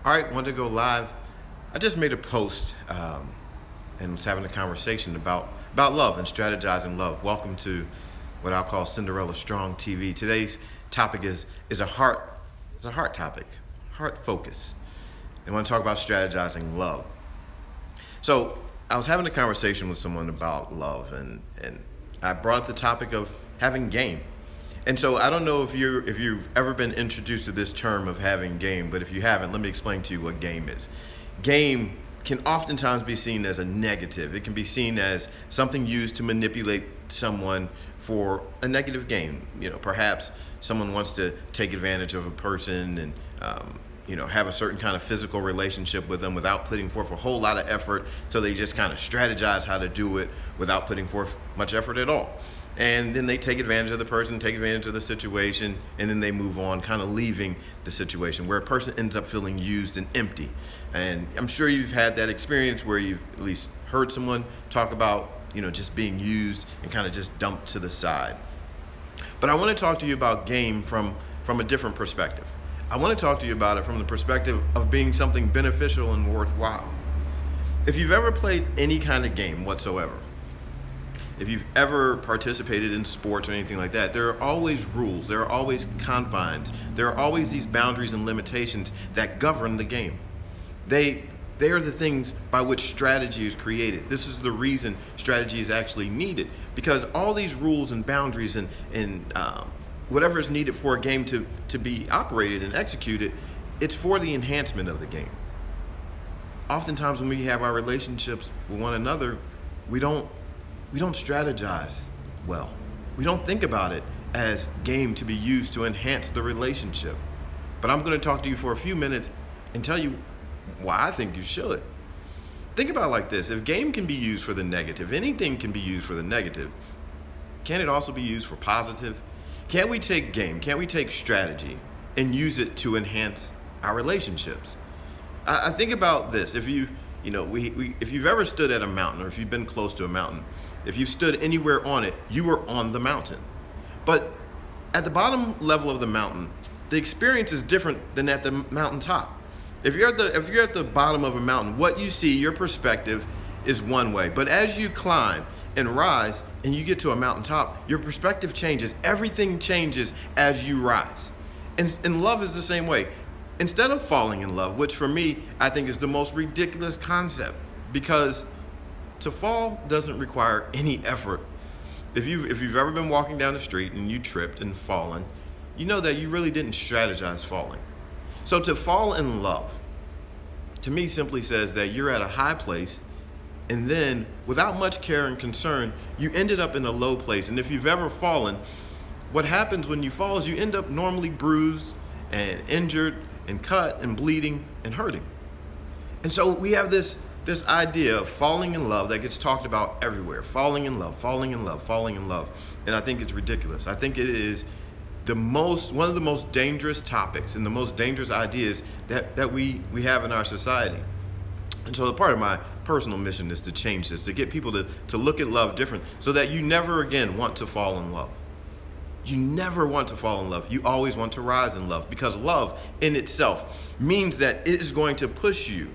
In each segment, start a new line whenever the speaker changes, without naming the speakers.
All right, wanted to go live. I just made a post and was having a conversation about love and strategizing love. Welcome to what I'll call Cinderella Strong TV. Today's topic is a heart topic, heart focus. And I want to talk about strategizing love. So I was having a conversation with someone about love, and I brought up the topic of having game. And so I don't know if you've ever been introduced to this term of having game, but if you haven't, let me explain to you what game is. Game can oftentimes be seen as a negative. It can be seen as something used to manipulate someone for a negative gain. You know, perhaps someone wants to take advantage of a person and have a certain kind of physical relationship with them without putting forth a whole lot of effort, so they just kind of strategize how to do it without putting forth much effort at all. And then they take advantage of the person, take advantage of the situation, and then they move on, kind of leaving the situation where a person ends up feeling used and empty. And I'm sure you've had that experience where you've at least heard someone talk about, just being used and kind of just dumped to the side. But I want to talk to you about game from a different perspective. I want to talk to you about it from the perspective of being something beneficial and worthwhile. If you've ever played any kind of game whatsoever, if you've ever participated in sports or anything like that, there are always rules, there are always confines, there are always these boundaries and limitations that govern the game. They are the things by which strategy is created. This is the reason strategy is actually needed, because all these rules and boundaries and whatever is needed for a game to be operated and executed, it's for the enhancement of the game. Oftentimes when we have our relationships with one another, we don't strategize well. We don't think about it as game to be used to enhance the relationship. But I'm going to talk to you for a few minutes and tell you why I think you should. Think about it like this. If game can be used for the negative, anything can be used for the negative, can it also be used for positive? Can't we take game, can't we take strategy and use it to enhance our relationships? I think about this. If you've ever stood at a mountain, or if you've been close to a mountain, if you've stood anywhere on it, you were on the mountain. But at the bottom level of the mountain, the experience is different than at the mountaintop. If you're at the bottom of a mountain, what you see, your perspective, is one way. But as you climb and rise and you get to a mountaintop, your perspective changes. Everything changes as you rise. And love is the same way. Instead of falling in love, which for me, I think is the most ridiculous concept, because to fall doesn't require any effort. If you've ever been walking down the street and you tripped and fallen, you know that you really didn't strategize falling. So to fall in love, to me, simply says that you're at a high place, and then without much care and concern, you ended up in a low place. And if you've ever fallen, what happens when you fall is you end up normally bruised and injured and cut and bleeding and hurting. And so we have this idea of falling in love that gets talked about everywhere. Falling in love, falling in love, falling in love. And I think it's ridiculous. I think it is one of the most dangerous topics and the most dangerous ideas that we have in our society. And so part of my personal mission is to change this, to get people to look at love different, so that you never again want to fall in love. You never want to fall in love. You always want to rise in love, because love in itself means that it is going to push you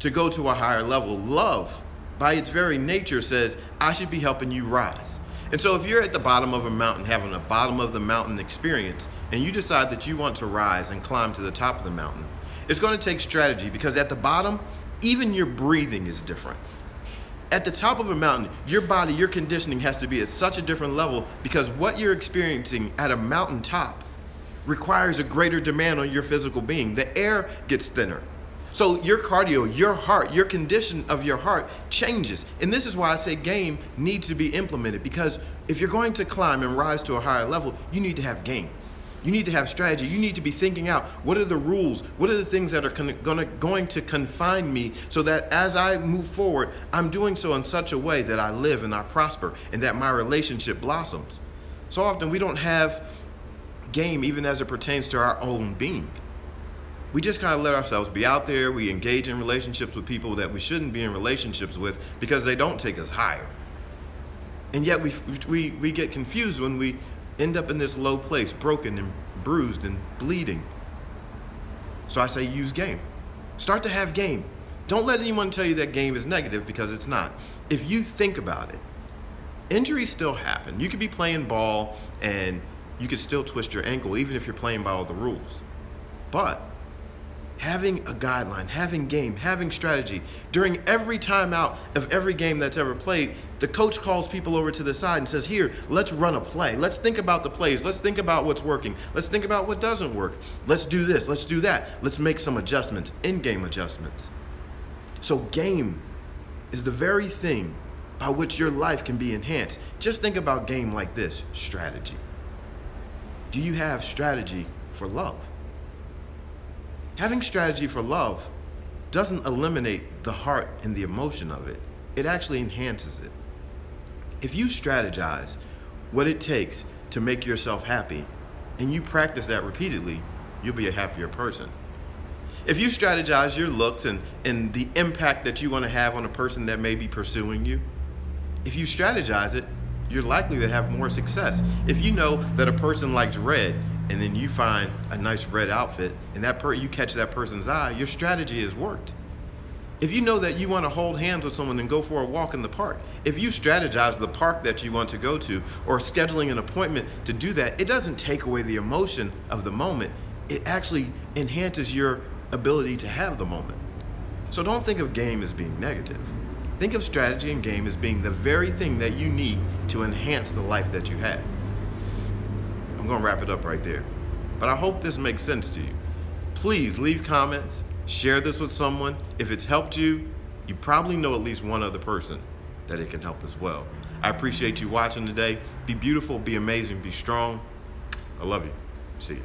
to go to a higher level. Love, by its very nature, says, I should be helping you rise. And so if you're at the bottom of a mountain having a bottom of the mountain experience, and you decide that you want to rise and climb to the top of the mountain, it's going to take strategy, because at the bottom, even your breathing is different. At the top of a mountain, your body, your conditioning has to be at such a different level, because what you're experiencing at a mountaintop requires a greater demand on your physical being. The air gets thinner. So your cardio, your heart, your condition of your heart changes. And this is why I say game needs to be implemented, because if you're going to climb and rise to a higher level, you need to have game. You need to have strategy. You need to be thinking out, what are the rules? What are the things that are going to confine me, so that as I move forward, I'm doing so in such a way that I live and I prosper and that my relationship blossoms. So often we don't have game even as it pertains to our own being. We just kind of let ourselves be out there. We engage in relationships with people that we shouldn't be in relationships with, because they don't take us higher. And yet we get confused when we end up in this low place, broken and bruised and bleeding. So I say use game. Start to have game. Don't let anyone tell you that game is negative, because it's not. If you think about it, injuries still happen. You could be playing ball and you could still twist your ankle even if you're playing by all the rules. But having a guideline, having game, having strategy, during every timeout of every game that's ever played, the coach calls people over to the side and says, here, let's run a play. Let's think about the plays. Let's think about what's working. Let's think about what doesn't work. Let's do this. Let's do that. Let's make some adjustments, in-game adjustments. So game is the very thing by which your life can be enhanced. Just think about game like this, strategy. Do you have strategy for love? Having strategy for love doesn't eliminate the heart and the emotion of it. It actually enhances it. If you strategize what it takes to make yourself happy, and you practice that repeatedly, you'll be a happier person. If you strategize your looks and the impact that you want to have on a person that may be pursuing you, if you strategize it, you're likely to have more success. If you know that a person likes red, and then you find a nice red outfit, and you catch that person's eye, your strategy has worked. If you know that you want to hold hands with someone and go for a walk in the park, if you strategize the park that you want to go to, or scheduling an appointment to do that, it doesn't take away the emotion of the moment. It actually enhances your ability to have the moment. So don't think of game as being negative. Think of strategy and game as being the very thing that you need to enhance the life that you have. I'm going to wrap it up right there. But I hope this makes sense to you. Please leave comments, share this with someone. If it's helped you, you probably know at least one other person that it can help as well. I appreciate you watching today. Be beautiful, be amazing, be strong. I love you. See you.